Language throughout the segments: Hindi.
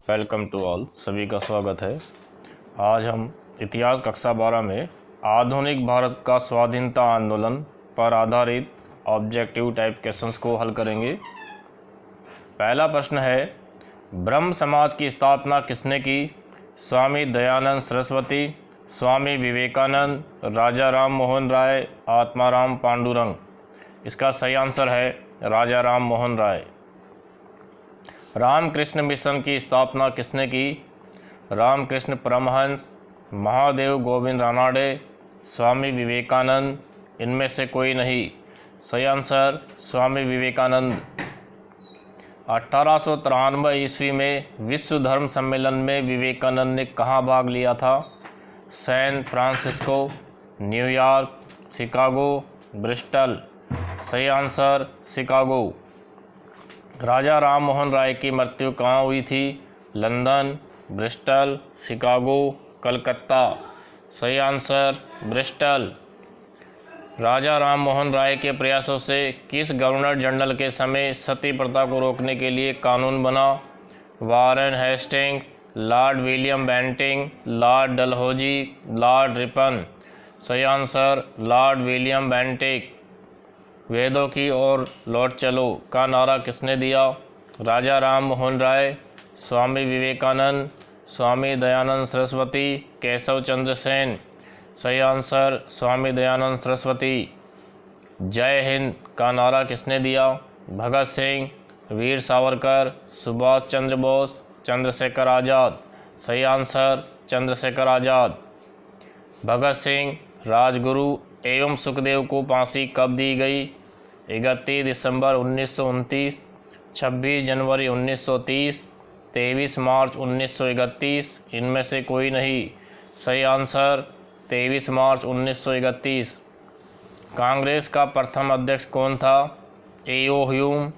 वेलकम टू ऑल, सभी का स्वागत है। आज हम इतिहास कक्षा 12 में आधुनिक भारत का स्वाधीनता आंदोलन पर आधारित ऑब्जेक्टिव टाइप क्वेश्चंस को हल करेंगे। पहला प्रश्न है, ब्रह्म समाज की स्थापना किसने की? स्वामी दयानंद सरस्वती, स्वामी विवेकानंद, राजा राम मोहन राय, आत्माराम पांडुरंग। इसका सही आंसर है राजा राम मोहन राय। रामकृष्ण मिशन की स्थापना किसने की? रामकृष्ण परमहंस, महादेव गोविंद रानाडे, स्वामी विवेकानंद। इनमें से कोई नहीं। सही आंसर स्वामी विवेकानंद। 1893 ईस्वी में विश्व धर्म सम्मेलन में विवेकानंद ने कहाँ भाग लिया था? San Francisco, New York, Chicago, Bristol. सही आंसर शिकागो। राजा राम मोहन राय की मृत्यु कहाँ हुई थी? London, Bristol, Chicago, Calcutta. सही आंसर ब्रिस्टल। राजा राम मोहन राय के प्रयासों से किस गवर्नर जनरल के समय सती प्रथा को रोकने के लिए कानून बना? Warren Hastings, Lord William Bentinck, Lord Dalhousie, Lord Ripon. सही आंसर लॉर्ड विलियम बेंटिंग। वेदों की ओर लौट चलो का नारा किसने दिया? राजा राम मोहन राय, स्वामी विवेकानंद, स्वामी दयानंद सरस्वती, केशव चंद्र सेन। सही आंसर स्वामी दयानंद सरस्वती। जय हिंद का नारा किसने दिया? भगत सिंह, वीर सावरकर, सुभाष चंद्र बोस, चंद्रशेखर आज़ाद। सही आंसर चंद्रशेखर आज़ाद। भगत सिंह, राजगुरु एवं सुखदेव को फांसी कब दी गई? 31 दिसंबर 1929, 26 जनवरी 1930, 23 मार्च 1931। इनमें से कोई नहीं। सही आंसर 23 मार्च 1931। कांग्रेस का प्रथम अध्यक्ष कौन था? ए.ओ. ह्यूम,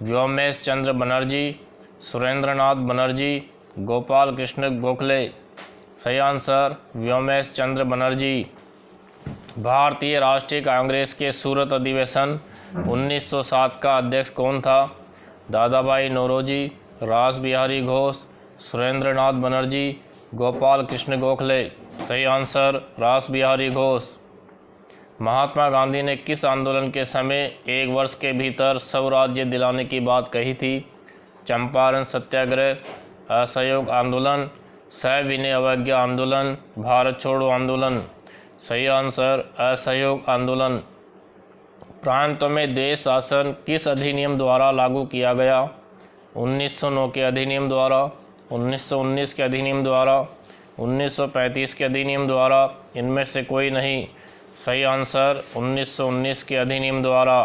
व्योमेश चंद्र बनर्जी, सुरेंद्रनाथ बनर्जी, गोपाल कृष्ण गोखले। सही आंसर व्योमेश चंद्र बनर्जी। भारतीय राष्ट्रीय कांग्रेस के सूरत अधिवेशन 1907 का अध्यक्ष कौन था? दादाभाई नौरोजी, रास बिहारी घोष, सुरेंद्रनाथ बनर्जी, गोपाल कृष्ण गोखले। सही आंसर रास बिहारी घोष। महात्मा गांधी ने किस आंदोलन के समय 1 वर्ष के भीतर स्वराज्य दिलाने की बात कही थी? चंपारण सत्याग्रह, असहयोग आंदोलन, सविनय अवज्ञा आंदोलन, भारत छोड़ो आंदोलन। सही आंसर असहयोग आंदोलन। प्रांतों में देश शासन किस अधिनियम द्वारा लागू किया गया? 1909 के अधिनियम द्वारा, 1919 के अधिनियम द्वारा, 1935 के अधिनियम द्वारा। इनमें से कोई नहीं। सही आंसर 1919 के अधिनियम द्वारा।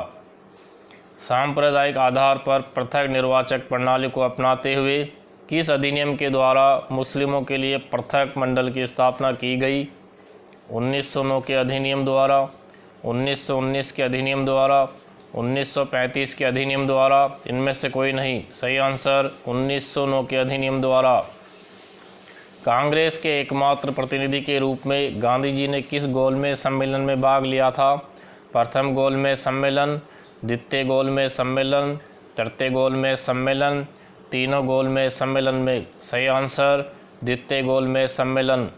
सांप्रदायिक आधार पर पृथक निर्वाचक प्रणाली को अपनाते हुए किस अधिनियम के द्वारा मुस्लिमों के लिए पृथक मंडल की स्थापना की गई? 1909 के अधिनियम द्वारा, 1919 के अधिनियम द्वारा, 1935 के अधिनियम द्वारा। इनमें से कोई नहीं। सही आंसर 1909 के अधिनियम द्वारा। कांग्रेस के एकमात्र प्रतिनिधि के रूप में गांधी जी ने किस गोलमेज सम्मेलन में भाग लिया था? प्रथम गोलमेज सम्मेलन, द्वितीय गोलमेज सम्मेलन, तृतीय गोलमेज सम्मेलन, तीनों गोलमेज सम्मेलन में। सही आंसर द्वितीय गोलमेज सम्मेलन।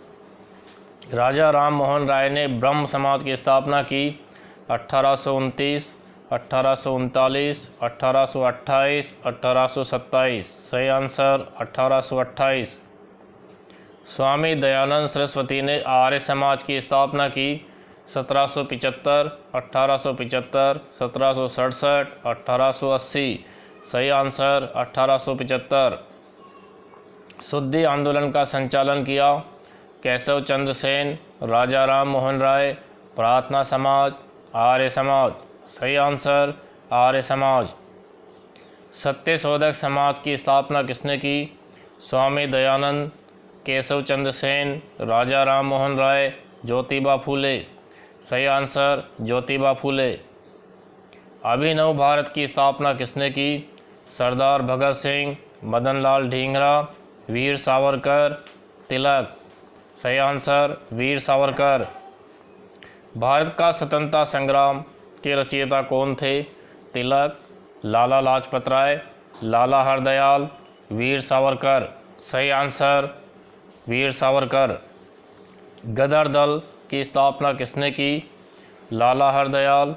राजा राम मोहन राय ने ब्रह्म समाज की स्थापना की 1829, 1839, 1828, 1827। सही आंसर 1828। स्वामी दयानंद सरस्वती ने आर्य समाज की स्थापना की 1775, 1875, 1767, 1880। सही आंसर 1875। शुद्धि आंदोलन का संचालन किया केशव चंद्र सेन, राजा राम मोहन राय, प्रार्थना समाज, आर्य समाज। सही आंसर आर्य समाज। सत्यशोधक समाज की स्थापना किसने की? स्वामी दयानंद, केशव चंद्र सेन, राजा राम मोहन राय, ज्योतिबा फूले। सही आंसर ज्योतिबा फूले। अभिनव भारत की स्थापना किसने की? सरदार भगत सिंह, मदन लाल ढींगरा, वीर सावरकर, तिलक। सही आंसर वीर सावरकर। भारत का स्वतंत्रता संग्राम के रचयिता कौन थे? तिलक, लाला लाजपत राय, लाला हरदयाल, वीर सावरकर। सही आंसर वीर सावरकर। गदर दल की स्थापना किसने की? लाला हरदयाल,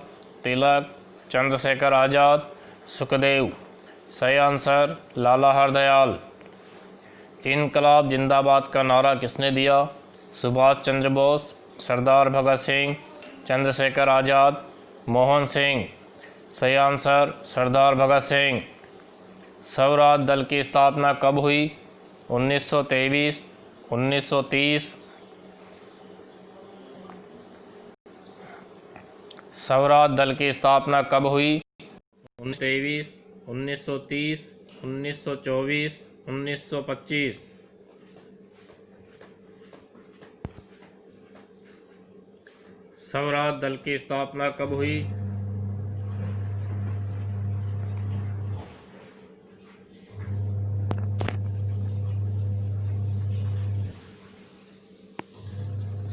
तिलक, चंद्रशेखर आज़ाद, सुखदेव। सही आंसर लाला हरदयाल। इनकलाब जिंदाबाद का नारा किसने दिया? सुभाष चंद्र बोस, सरदार भगत सिंह, चंद्रशेखर आज़ाद, मोहन सिंह। सही आंसर सरदार भगत सिंह। स्वराज दल की स्थापना कब हुई? 1923, 1930। स्वराज दल की स्थापना कब हुई? 1923, 1930, 1924, 1925। स्वराज दल की स्थापना कब हुई?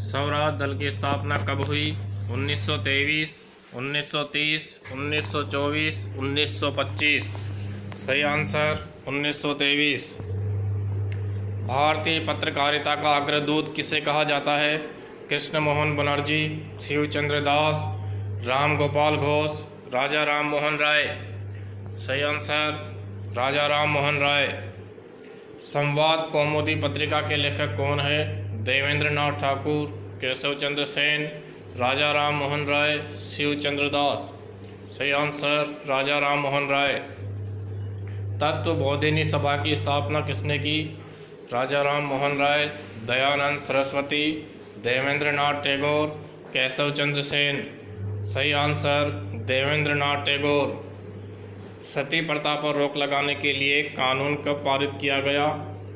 स्वराज दल की स्थापना कब हुई? 1923, 1930, 1924, 1925। सही आंसर 1923। भारतीय पत्रकारिता का अग्रदूत किसे कहा जाता है? कृष्ण मोहन बनर्जी, शिव चंद्र दास, राम गोपाल घोष, राजा राम मोहन राय। सही आंसर राजा राम मोहन राय। संवाद कौमुदी पत्रिका के लेखक कौन है? देवेंद्र नाथ ठाकुर, केशव चंद्र सेन, राजा राम मोहन राय, शिव चंद्र दास। सही आंसर राजा राम मोहन राय। तत्वबोधिनी सभा की स्थापना किसने की? राजा राम मोहन राय, दयानंद सरस्वती, देवेंद्र नाथ टैगोर, केशव चंद्र सेन। सही आंसर देवेंद्र नाथ टैगोर। सती प्रथा पर रोक लगाने के लिए कानून कब पारित किया गया?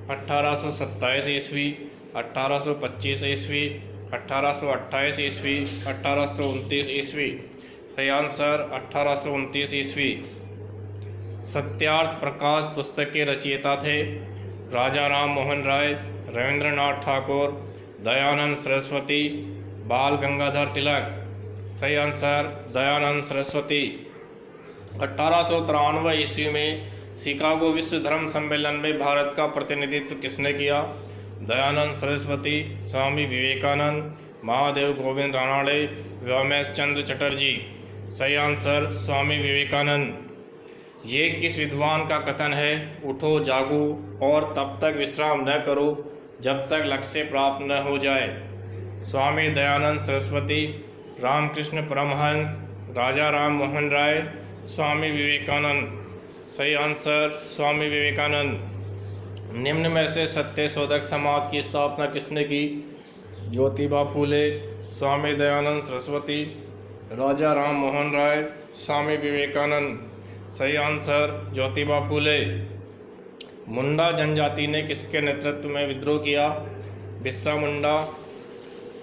1827 ईस्वी, 1825 ईस्वी, 1828 ईस्वी, 1829 ईस्वी। सही आंसर 1829 ईस्वी। सत्यार्थ प्रकाश पुस्तक के रचयिता थे? राजा राम मोहन राय, रविंद्रनाथ ठाकुर, दयानंद सरस्वती, बाल गंगाधर तिलक। सही आंसर दयानंद सरस्वती। 1893 ईस्वी में शिकागो विश्व धर्म सम्मेलन में भारत का प्रतिनिधित्व किसने किया? दयानंद सरस्वती, स्वामी विवेकानंद, महादेव गोविंद रानड़े, व्योमेश चंद्र चटर्जी। सही आंसर स्वामी विवेकानंद। ये किस विद्वान का कथन है? उठो जागो और तब तक विश्राम न करो जब तक लक्ष्य प्राप्त न हो जाए। स्वामी दयानंद सरस्वती, रामकृष्ण परमहंस, राजा राम मोहन राय, स्वामी विवेकानंद। सही आंसर स्वामी विवेकानंद। निम्न में से सत्य शोधक समाज की स्थापना किसने की? ज्योतिबा फूले, स्वामी दयानंद सरस्वती, राजा राम मोहन राय, स्वामी विवेकानंद। सही आंसर ज्योतिबा फूले। मुंडा जनजाति ने किसके नेतृत्व में विद्रोह किया? बिरसा मुंडा,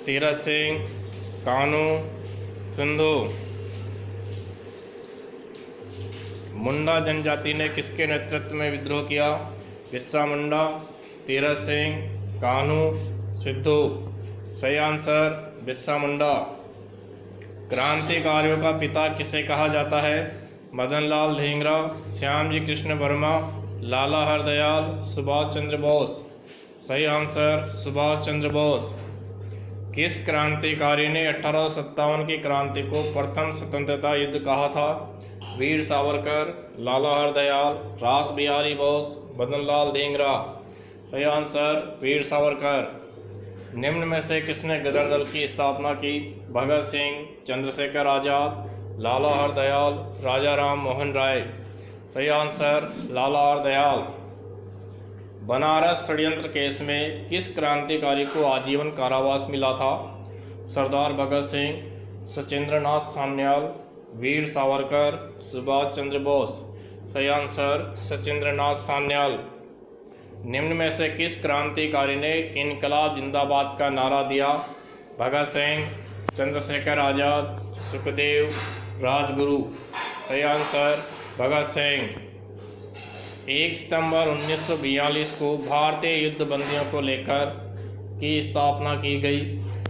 तीरथ सिंह, कान्हू, सिंधु। मुंडा जनजाति ने किसके नेतृत्व में विद्रोह किया? बिरसा मुंडा, तीरथ सिंह, कान्हू, सिद्धू। सही आंसर बिरसा मुंडा। क्रांतिकारियों का पिता किसे कहा जाता है? मदन लाल ढींगरा, श्यामजी कृष्ण वर्मा, लाला हरदयाल, सुभाष चंद्र बोस। सही आंसर सुभाष चंद्र बोस। किस क्रांतिकारी ने 1857 की क्रांति को प्रथम स्वतंत्रता युद्ध कहा था? वीर सावरकर, लाला हरदयाल, रास बिहारी बोस, मदन लाल ढींगरा। सही आंसर वीर सावरकर। निम्न में से किसने गदर दल की स्थापना की? भगत सिंह, चंद्रशेखर आज़ाद, लाला हरदयाल, राजा राम मोहन राय। सही आंसर लाला हरदयाल। बनारस षड्यंत्र केस में किस क्रांतिकारी को आजीवन कारावास मिला था? सरदार भगत सिंह, सचिंद्रनाथ सान्याल, वीर सावरकर, सुभाष चंद्र बोस। सही आंसर सचिंद्रनाथ सान्याल। निम्न में से किस क्रांतिकारी ने इनकलाब जिंदाबाद का नारा दिया? भगत सिंह, चंद्रशेखर आज़ाद, सुखदेव, राजगुरु। सही आंसर भगत सिंह। 1 सितंबर 1942 को भारतीय युद्ध बंदियों को लेकर की स्थापना की गई?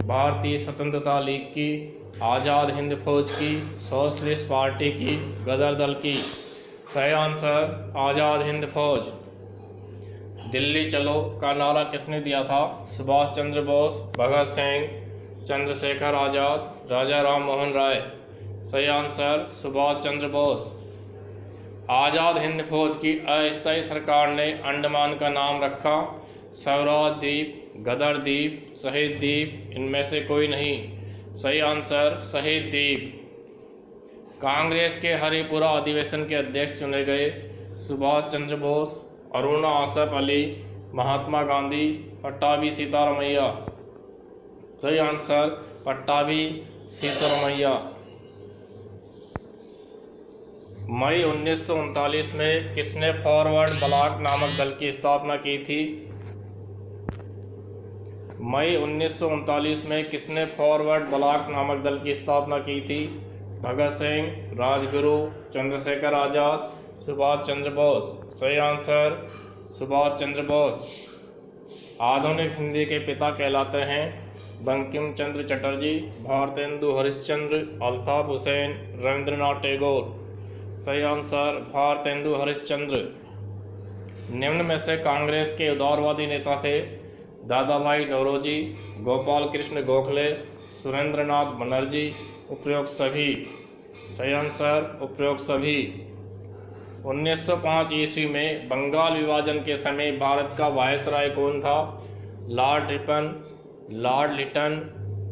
भारतीय स्वतंत्रता लीग की, आज़ाद हिंद फौज की, सोशलिस्ट पार्टी की, गदर दल की। सही आंसर आज़ाद हिंद फौज। दिल्ली चलो का नारा किसने दिया था? सुभाष चंद्र बोस, भगत सिंह, चंद्रशेखर आज़ाद, राजा राम मोहन राय। सही आंसर सुभाष चंद्र बोस। आज़ाद हिंद फौज की अस्थायी सरकार ने अंडमान का नाम रखा स्वराज द्वीप, गदर द्वीप, शहीद द्वीप, इनमें से कोई नहीं। सही आंसर शहीद द्वीप। कांग्रेस के हरिपुरा अधिवेशन के अध्यक्ष चुने गए? सुभाष चंद्र बोस, अरुणा आसफ अली, महात्मा गांधी, पट्टाभी सीतारमैया। सही आंसर पट्टाभी सीतारमैया। मई 1939 में किसने फॉरवर्ड ब्लॉक नामक दल की स्थापना की थी? मई 1939 में किसने फॉरवर्ड ब्लॉक नामक दल की स्थापना की थी? भगत सिंह, राजगुरु, चंद्रशेखर आज़ाद, सुभाष चंद्र बोस। सही आंसर सुभाष चंद्र बोस। आधुनिक हिंदी के पिता कहलाते हैं? बंकिम चंद्र चटर्जी, भारतेंदु हरिश्चंद्र, अल्ताफ हुसैन, रविंद्रनाथ टैगोर। सही आंसर भारतेंदु हरिश्चंद्र। निम्न में से कांग्रेस के उदारवादी नेता थे? दादा भाई नौरोजी, गोपाल कृष्ण गोखले, सुरेंद्रनाथ बनर्जी, उपरोक्त सभी। सही आंसर उपरोक्त सभी। 1905 ईस्वी में बंगाल विभाजन के समय भारत का वायसराय कौन था? Lord Ripon, Lord Lytton,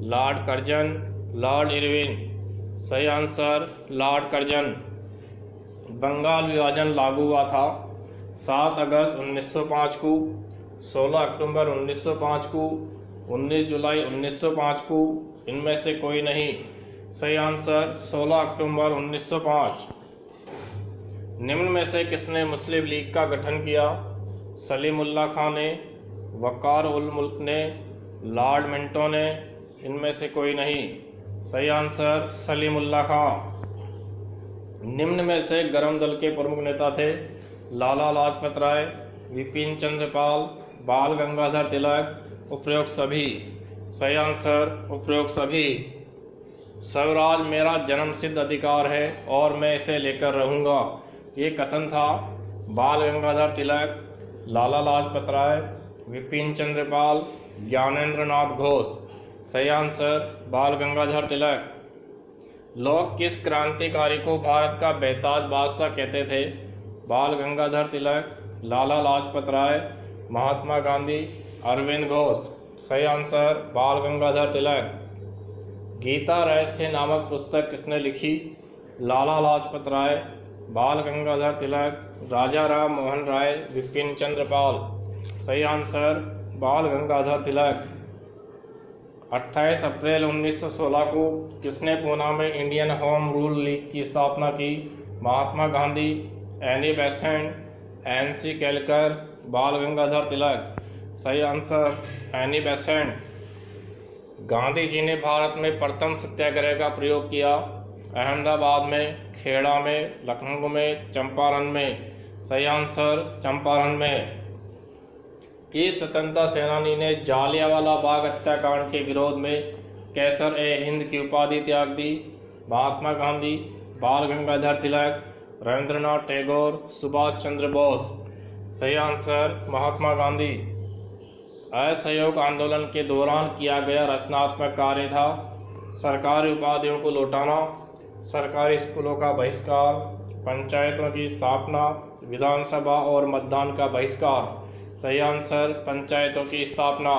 Lord Curzon, Lord Irwin. सही आंसर लॉर्ड कर्जन। बंगाल विभाजन लागू हुआ था 7 अगस्त 1905 को, 16 अक्टूबर 1905 को, 19 जुलाई 1905 को, इनमें से कोई नहीं। सही आंसर 16 अक्टूबर 1905। निम्न में से किसने मुस्लिम लीग का गठन किया? सलीमुल्लाह खां ने, वकार उल मुल्क ने, लॉर्ड मिंटो ने, इनमें से कोई नहीं। सही आंसर सलीमुल्लाह खां। निम्न में से गरम दल के प्रमुख नेता थे? लाला लाजपत राय, विपिन चंद्र पाल, बाल गंगाधर तिलक, उपरोक्त सभी। सही आंसर उपरोक्त सभी। स्वराज मेरा जन्मसिद्ध अधिकार है और मैं इसे लेकर रहूँगा, ये कथन था बाल गंगाधर तिलक, लाला लाजपत राय, विपिन चंद्र पाल, ज्ञानेंद्र नाथ घोष। सही आंसर बाल गंगाधर तिलक। लोग किस क्रांतिकारी को भारत का बेताज बादशाह कहते थे? बाल गंगाधर तिलक, लाला लाजपत राय, महात्मा गांधी, अरविंद घोष। सही आंसर बाल गंगाधर तिलक। गीता रहस्य नामक पुस्तक किसने लिखी? लाला लाजपत राय, बाल गंगाधर तिलक, राजा राम मोहन राय, विपिन चंद्र पाल। सही आंसर बाल गंगाधर तिलक। 28 अप्रैल 1916 को किसने पूना में इंडियन होम रूल लीग की स्थापना की? Mahatma Gandhi, Annie Besant, NC Kelkar, Bal Gangadhar Tilak. सही answer Annie Besant. Gandhi ji ने भारत में प्रथम सत्याग्रह का प्रयोग किया? अहमदाबाद में, खेड़ा में, लखनऊ में, चंपारण में। सही आंसर चंपारण में। किस स्वतंत्रता सेनानी ने जालियांवाला बाग हत्याकांड के विरोध में कैसर ए हिंद की उपाधि त्याग दी? महात्मा गांधी, बाल गंगाधर तिलक, रविंद्रनाथ टैगोर, सुभाष चंद्र बोस। सही आंसर महात्मा गांधी। असहयोग आंदोलन के दौरान किया गया रचनात्मक कार्य था? सरकारी उपाधियों को लौटाना, सरकारी स्कूलों का बहिष्कार, पंचायतों की स्थापना, विधानसभा और मतदान का बहिष्कार। सही आंसर पंचायतों की स्थापना।